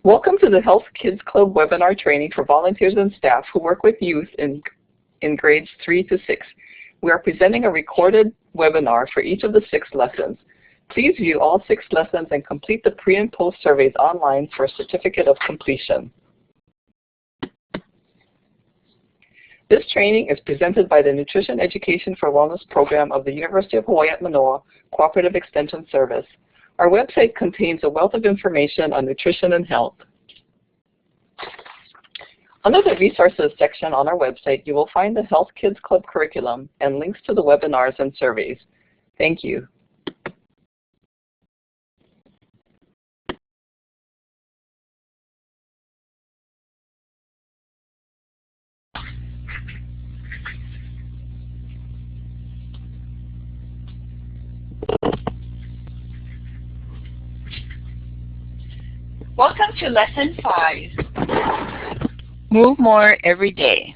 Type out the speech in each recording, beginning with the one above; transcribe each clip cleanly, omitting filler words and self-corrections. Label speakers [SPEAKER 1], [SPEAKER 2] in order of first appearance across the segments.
[SPEAKER 1] Welcome to the Health Kids Club webinar training for volunteers and staff who work with youth in grades 3 to 6. We are presenting a recorded webinar for each of the 6 lessons. Please view all 6 lessons and complete the pre and post surveys online for a certificate of completion. This training is presented by the Nutrition Education for Wellness program of the University of Hawaii at Manoa Cooperative Extension Service. Our website contains a wealth of information on nutrition and health. Under the Resources section on our website, you will find the Health Kids Club curriculum and links to the webinars and surveys. Thank you.
[SPEAKER 2] Welcome to Lesson 5, Move More Every Day.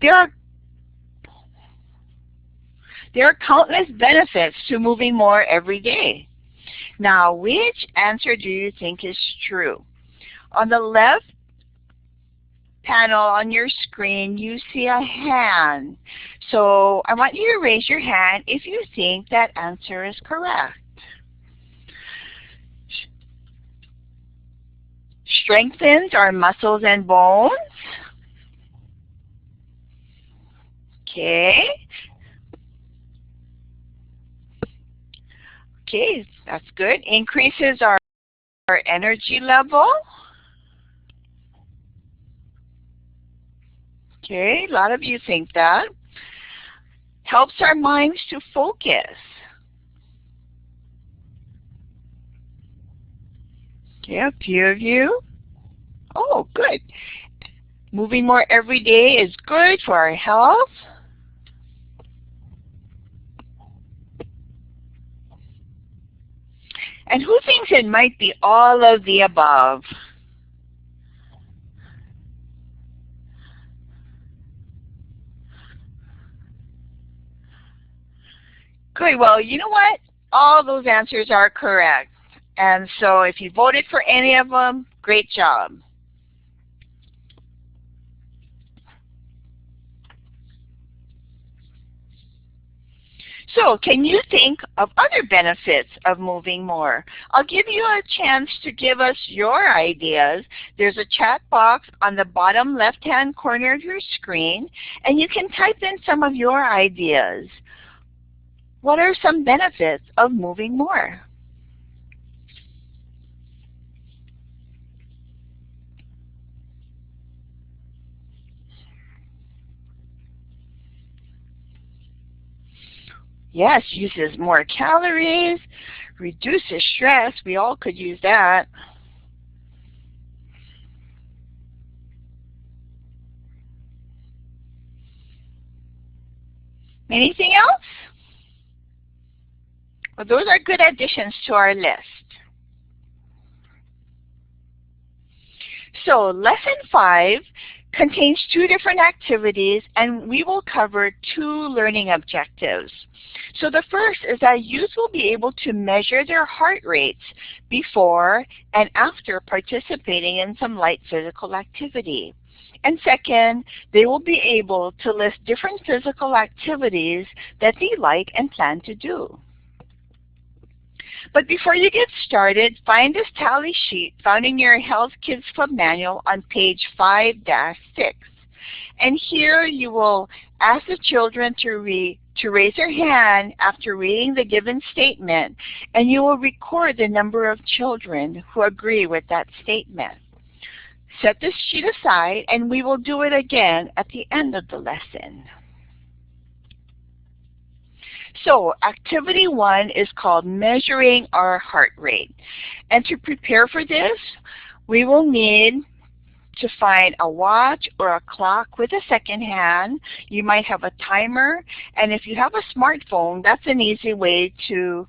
[SPEAKER 2] There are countless benefits to moving more every day. Now, which answer do you think is true? On the left panel on your screen, you see a hand. So I want you to raise your hand if you think that answer is correct. Strengthens our muscles and bones. Okay. Okay, that's good. Increases our energy level. Okay, a lot of you think that. Helps our minds to focus. Okay, a few of you. Oh, good. Moving more every day is good for our health. And who thinks it might be all of the above? Good. Well, you know what? All those answers are correct. And so if you voted for any of them, great job. So can you think of other benefits of moving more? I'll give you a chance to give us your ideas. There's a chat box on the bottom left-hand corner of your screen, and you can type in some of your ideas. What are some benefits of moving more? Yes, uses more calories, reduces stress. We all could use that. Anything else? Well, those are good additions to our list. So lesson 5 contains 2 different activities, and we will cover 2 learning objectives. So the first is that youth will be able to measure their heart rates before and after participating in some light physical activity. And second, they will be able to list different physical activities that they like and plan to do. But before you get started, find this tally sheet found in your Health Kids Club manual on page 5-6. And here you will ask the children to raise their hand after reading the given statement, and you will record the number of children who agree with that statement. Set this sheet aside, and we will do it again at the end of the lesson. So activity 1 is called measuring our heart rate. And to prepare for this, we will need to find a watch or a clock with a second hand. You might have a timer, and if you have a smartphone, that's an easy way to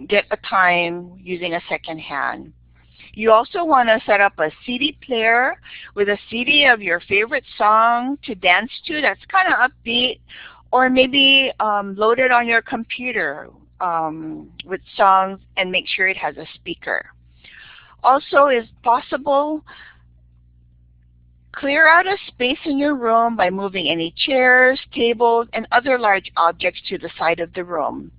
[SPEAKER 2] get a time using a second hand. You also want to set up a CD player with a CD of your favorite song to dance to that's kind of upbeat, or maybe load it on your computer. with songs, and make sure it has a speaker. Also, if possible, clear out a space in your room by moving any chairs, tables, and other large objects to the side of the room.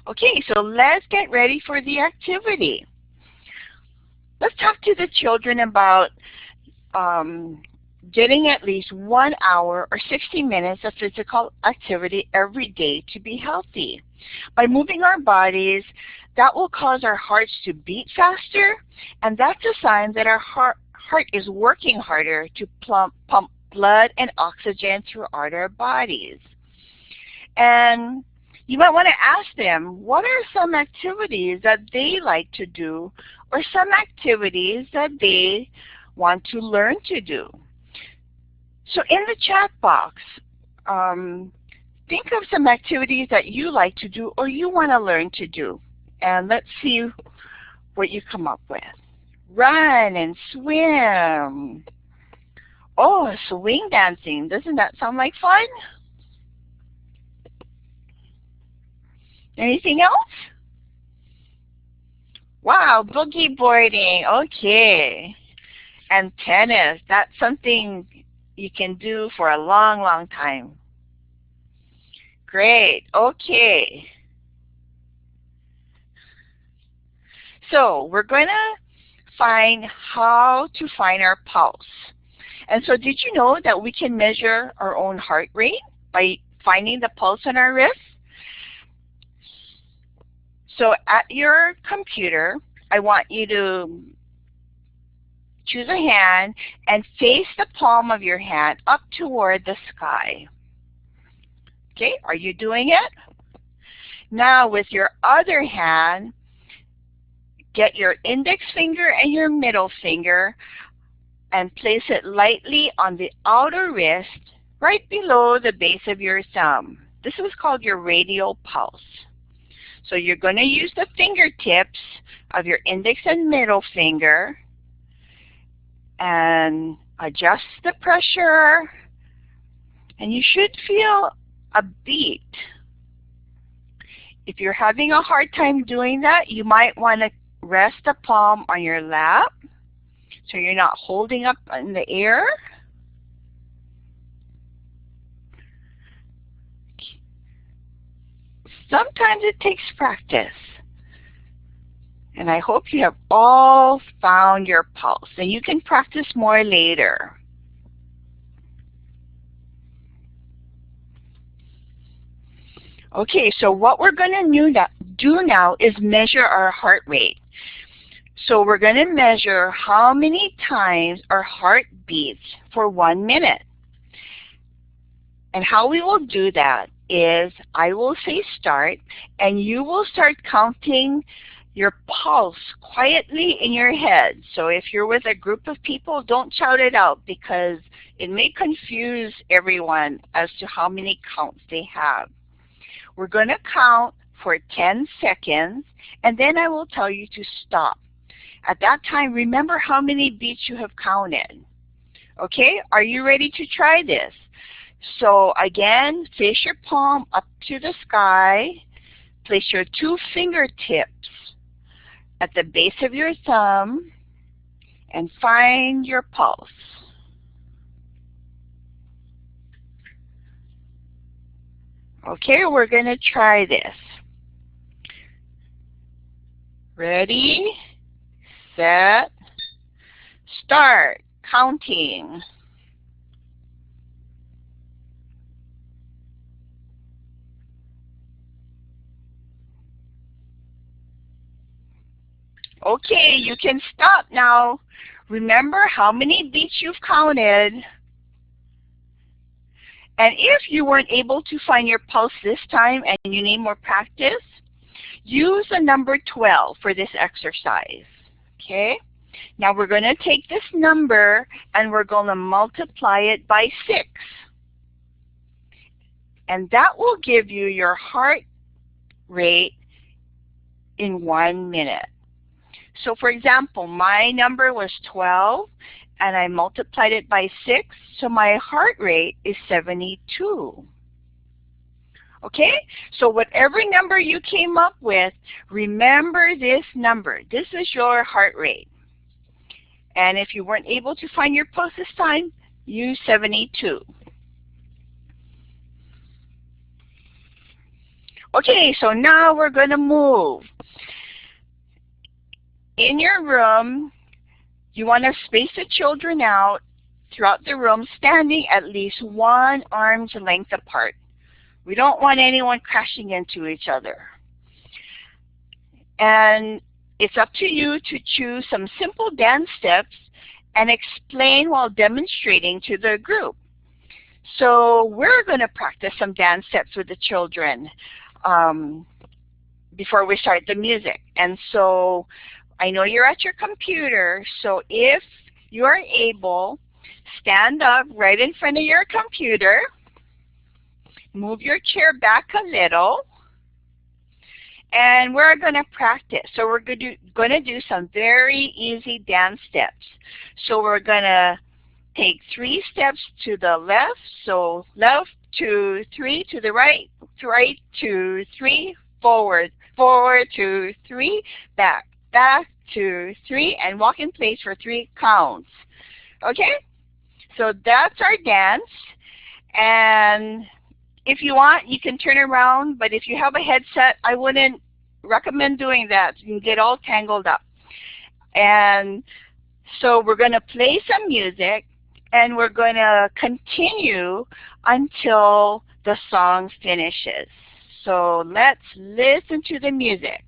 [SPEAKER 2] Okay, so let's get ready for the activity. Let's talk to the children about getting at least 1 hour or 60 minutes of physical activity every day to be healthy. By moving our bodies, that will cause our hearts to beat faster, and that's a sign that our heart is working harder to pump blood and oxygen throughout our bodies. And you might want to ask them, what are some activities that they like to do, or some activities that they want to learn to do? So in the chat box, think of some activities that you like to do or you want to learn to do. And let's see what you come up with. Run and swim. Oh, swing dancing. Doesn't that sound like fun? Anything else? Wow, boogie boarding. Okay. And tennis. That's something you can do for a long, long time. Great. Okay. So we're going to find how to find our pulse. And so did you know that we can measure our own heart rate by finding the pulse on our wrist? So at your computer, I want you to choose a hand and face the palm of your hand up toward the sky. Okay, are you doing it? Now with your other hand, get your index finger and your middle finger and place it lightly on the outer wrist right below the base of your thumb. This is called your radial pulse. So you're going to use the fingertips of your index and middle finger and adjust the pressure, and you should feel a beat. If you're having a hard time doing that, you might want to rest the palm on your lap so you're not holding up in the air. Sometimes it takes practice. And I hope you have all found your pulse. And you can practice more later. Okay, so what we're going to do now is measure our heart rate. So we're going to measure how many times our heart beats for 1 minute. And how we will do that is I will say start, and you will start counting your pulse quietly in your head. So if you're with a group of people, don't shout it out because it may confuse everyone as to how many counts they have. We're going to count for 10 seconds, and then I will tell you to stop. At that time, remember how many beats you have counted. Okay, are you ready to try this? So again, face your palm up to the sky. Place your 2 fingertips at the base of your thumb and find your pulse. Okay, we're going to try this. Ready, set, start counting. Okay, you can stop now. Remember how many beats you've counted. And if you weren't able to find your pulse this time and you need more practice, use the number 12 for this exercise. Okay? Now we're going to take this number and we're going to multiply it by 6. And that will give you your heart rate in 1 minute. So for example, my number was 12, and I multiplied it by 6, so my heart rate is 72. Okay, so whatever number you came up with, remember this number. This is your heart rate. And if you weren't able to find your pulse this time, use 72. Okay, so now we're going to move. In your room, you want to space the children out throughout the room, standing at least 1 arm's length apart. We don't want anyone crashing into each other. And it's up to you to choose some simple dance steps and explain while demonstrating to the group. So we're going to practice some dance steps with the children before we start the music. And so I know you're at your computer, so if you are able, stand up right in front of your computer. Move your chair back a little, and we're going to practice. So we're going to do some very easy dance steps. So we're going to take 3 steps to the left. So left, 2, 3, to the right, 2, 3, forward, 4, 2, 3, back, 2, 3, and walk in place for 3 counts. Okay? So that's our dance. And if you want, you can turn around, but if you have a headset, I wouldn't recommend doing that. You can get all tangled up. And so we're going to play some music, and we're going to continue until the song finishes. So let's listen to the music.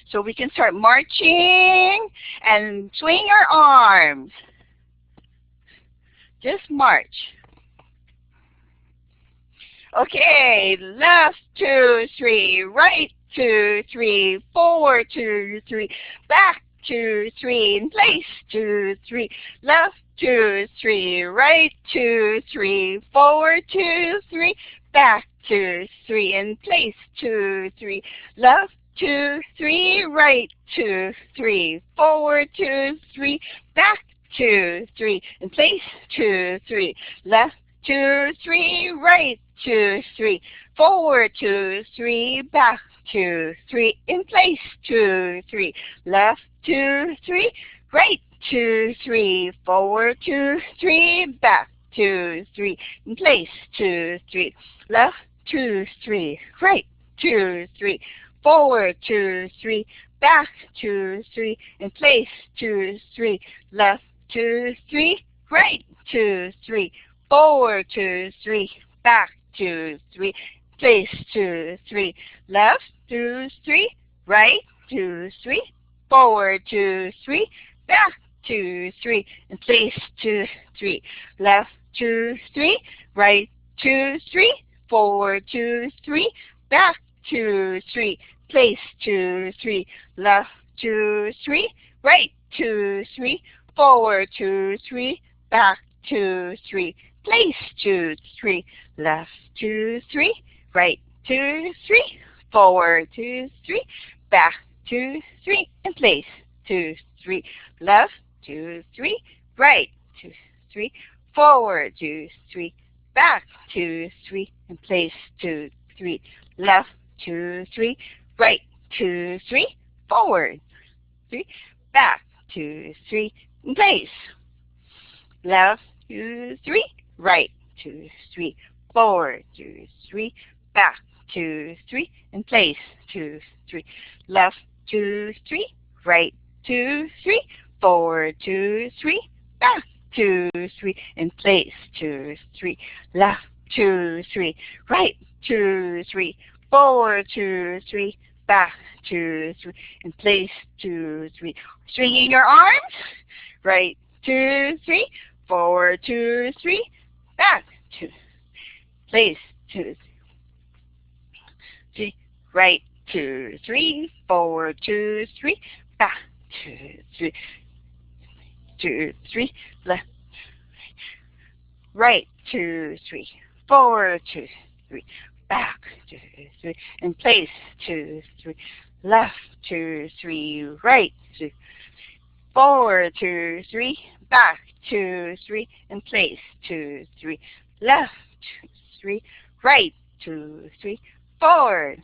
[SPEAKER 2] So we can start marching and swing your arms. Just march. Okay, left, 2, 3, right, 2, 3, forward, 2, 3, back, 2, 3, in place, 2, 3, left, 2, 3, right, 2, 3, forward, 2, 3, back, 2, 3, in place, 2, 3, left, 2, 3, right, 2, 3, forward, 2, 3, back, 2, 3, in place, 2, 3, left, 2, 3, right, 2, 3, forward, 2, 3, back, 2, 3, in place, 2, 3, left, 2, 3, right, 2, 3, forward, 2, 3, back, 2, 3, in place, 2, 3, left, 2, 3, right, 2, 3, forward, 2, 3, back, 2, 3, in place, 2, 3, left, 2, 3, right, 2, 3, forward, 2, 3, back, 2, 3, place, 2, 3, left, 2, 3, right, 2, 3, forward, 2, 3, back, 2, 3, and place, 2, 3, left, 2, 3, right, 2, 3, forward, 2, 3, back, 2, 3, place, 2, 3, left, 2, 3, right, 2, 3, forward, 2, 3, back, 2, 3, place, 2, 3, left, 2, 3, right, 2, 3, forward, 2, 3, back, 2, 3, and place, 2, 3, left, 2, 3, right, 2, 3, forward, 2, 3, back, 2, 3, and place, 2, 3, left, 2, 3, right, 2, 3, forward, 3, back, 2, 3, in place, left, 2, 3, right, 2, 3, forward, 2, 3, back, 2, 3, in place, 2, 3, left, 2, 3, right, 2, 3, forward, 2, 3, back, 2, 3, in place, 2, 3, left, 2, 3, right, 2, 3, forward, 2, 3, back, 2, 3, in place, 2, 3, swinging your arms, right, 2, 3, forward, 2, 3, back, 2, place, 2, 3, right, 2, 3, forward, 2, 3, back, 2, 3, 2, 3, left, right, 2, 3, forward, 2, 3, back, 2, 3, in place, 2, 3, left, 2, 3, right, 2, forward, 2, 3, back, 2, 3, in place, 2, 3, left, 2, 3, right, 2, 3, forward,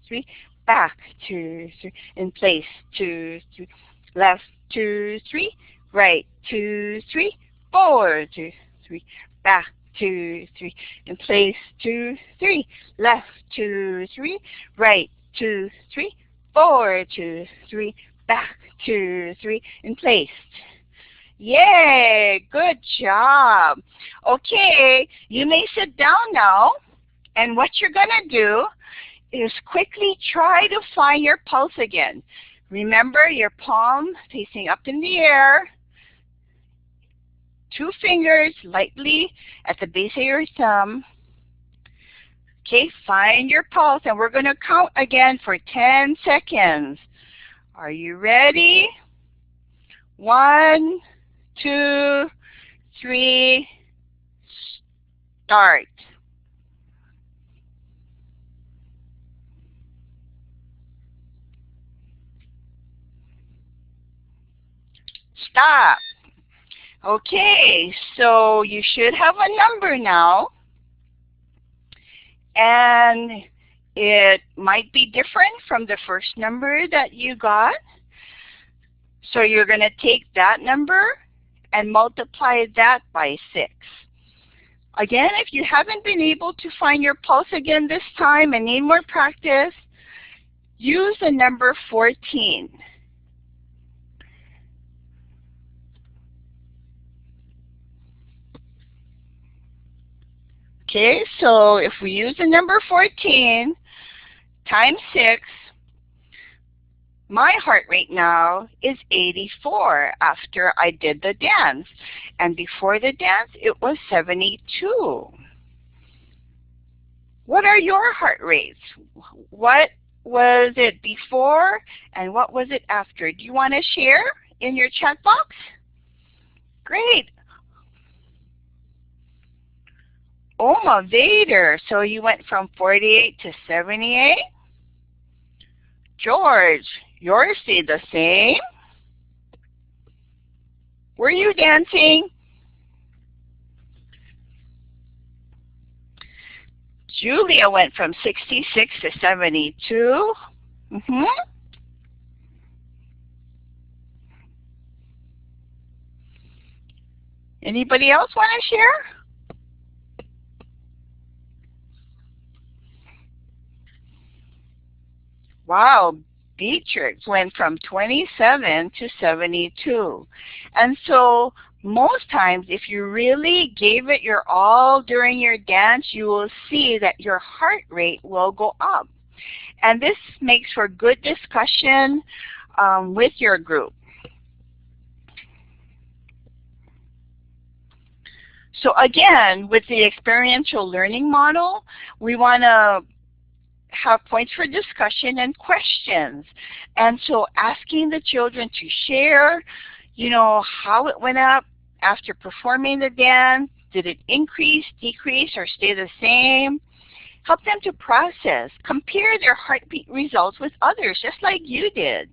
[SPEAKER 2] 3, back, 2, 3, in place, 2, 3, left, 2, 3, right, 2, 3, forward, 2, 3, back, 2, 3, in place, 2, 3, left, 2, 3, right, 2, 3, forward, 2, 3, back, 2, 3, in place. Yay! Good job. Okay, you may sit down now, and what you're going to do is quickly try to find your pulse again. Remember your palm facing up in the air, 2 fingers lightly at the base of your thumb. Okay, find your pulse, and we're going to count again for 10 seconds. Are you ready? 1, 2, 3, start. Stop. Okay, so you should have a number now, and it might be different from the first number that you got. So you're going to take that number and multiply that by 6. Again, if you haven't been able to find your pulse again this time and need more practice, use the number 14. Okay, so if we use the number 14 times 6, my heart rate now is 84 after I did the dance. And before the dance, it was 72. What are your heart rates? What was it before and what was it after? Do you want to share in your chat box? Great. Oma Vader, so you went from 48 to 78? George, yours stayed the same? Were you dancing? Julia went from 66 to 72. Anybody else want to share? Wow, Beatrix went from 27 to 72. And so most times, if you really gave it your all during your dance, you will see that your heart rate will go up. And this makes for good discussion with your group. So again, with the experiential learning model, we want to have points for discussion and questions. And so asking the children to share, how it went up after performing the dance. Did it increase, decrease, or stay the same? Help them to process, compare their heartbeat results with others, just like you did.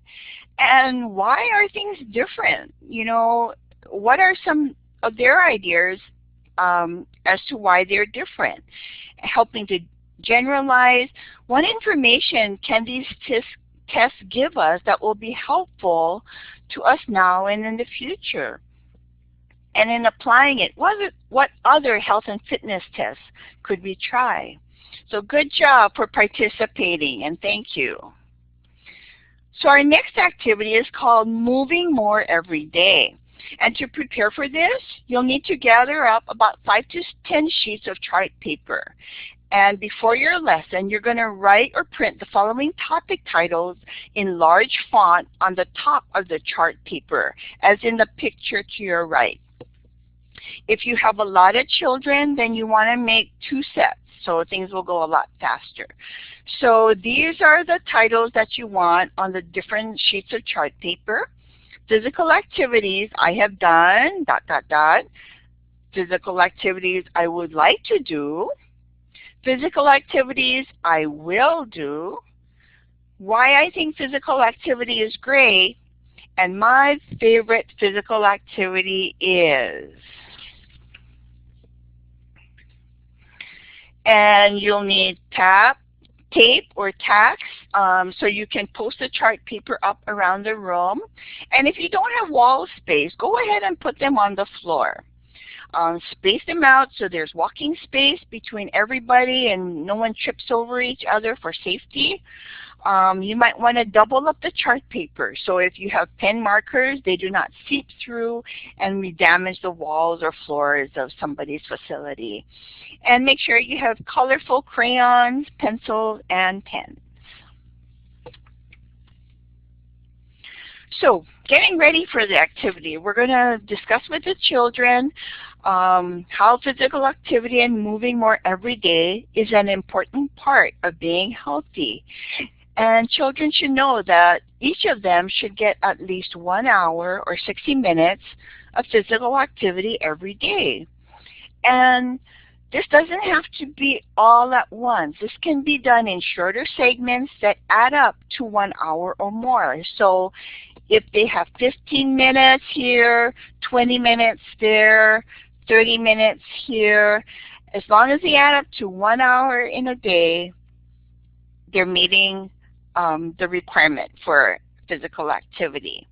[SPEAKER 2] And why are things different? What are some of their ideas as to why they're different? Helping to generalize what information can these tests give us that will be helpful to us now and in the future. And in applying it, what other health and fitness tests could we try? So good job for participating, and thank you. So our next activity is called Moving More Every Day. And to prepare for this, you'll need to gather up about 5 to 10 sheets of chart paper. And before your lesson, you're going to write or print the following topic titles in large font on the top of the chart paper, as in the picture to your right. If you have a lot of children, then you want to make 2 sets, so things will go a lot faster. So these are the titles that you want on the different sheets of chart paper. Physical activities I have done, ... Physical activities I would like to do. Physical activities I will do. Why I think physical activity is great. And my favorite physical activity is, and you'll need tape or tacks so you can post the chart paper up around the room. And if you don't have wall space, go ahead and put them on the floor. Space them out so there's walking space between everybody and no one trips over each other for safety. You might want to double up the chart paper. So if you have pen markers, they do not seep through and damage the walls or floors of somebody's facility. And make sure you have colorful crayons, pencils, and pens. So getting ready for the activity, we're going to discuss with the children how physical activity and moving more every day is an important part of being healthy. And children should know that each of them should get at least 1 hour or 60 minutes of physical activity every day. And this doesn't have to be all at once. This can be done in shorter segments that add up to 1 hour or more. So if they have 15 minutes here, 20 minutes there, 30 minutes here, as long as they add up to 1 hour in a day, they're meeting the requirement for physical activity.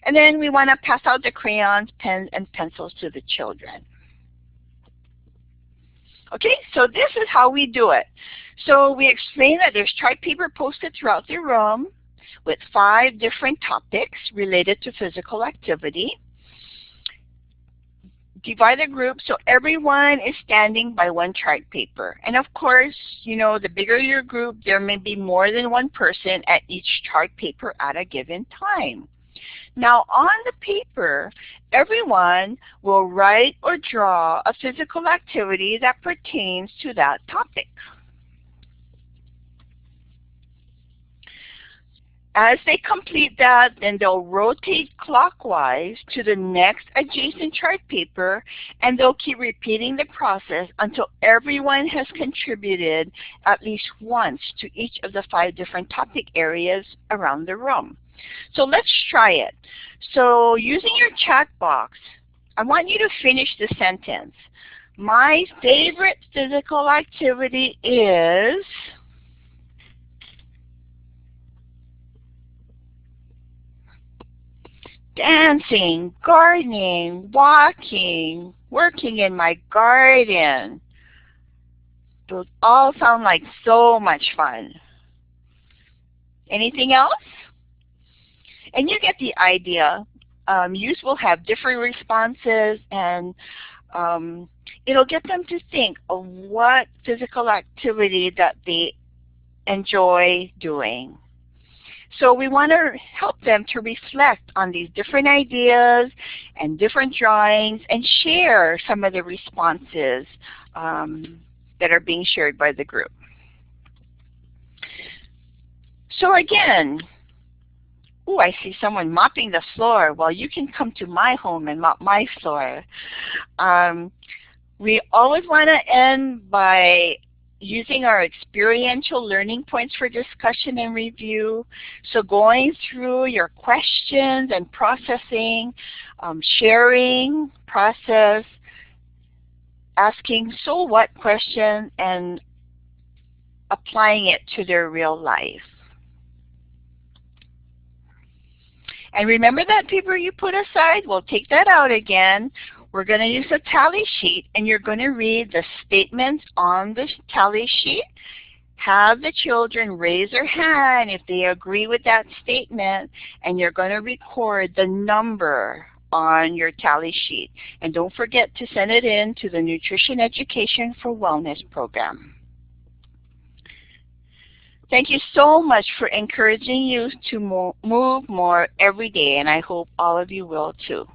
[SPEAKER 2] And then we want to pass out the crayons, pens, and pencils to the children. Okay, so this is how we do it. So we explain that there's chart paper posted throughout the room with 5 different topics related to physical activity. Divide the group so everyone is standing by 1 chart paper. And of course, you know, the bigger your group, there may be more than 1 person at each chart paper at a given time. Now on the paper, everyone will write or draw a physical activity that pertains to that topic. As they complete that, then they'll rotate clockwise to the next adjacent chart paper, and they'll keep repeating the process until everyone has contributed at least once to each of the 5 different topic areas around the room. So let's try it. So using your chat box, I want you to finish the sentence. My favorite physical activity is... dancing, gardening, walking, working in my garden. Those all sound like so much fun. Anything else? And you get the idea. Youth will have different responses, and it'll get them to think of what physical activity that they enjoy doing. So we want to help them to reflect on these different ideas and different drawings and share some of the responses that are being shared by the group. So again, oh, I see someone mopping the floor. Well, you can come to my home and mop my floor. We always want to end by using our experiential learning points for discussion and review. So going through your questions and processing, sharing, process, asking so what questions, and applying it to their real life. And remember that paper you put aside? We'll take that out again. We're going to use a tally sheet, and you're going to read the statements on the tally sheet. Have the children raise their hand if they agree with that statement, and you're going to record the number on your tally sheet. And don't forget to send it in to the Nutrition Education for Wellness program. Thank you so much for encouraging youth to move more every day, and I hope all of you will too.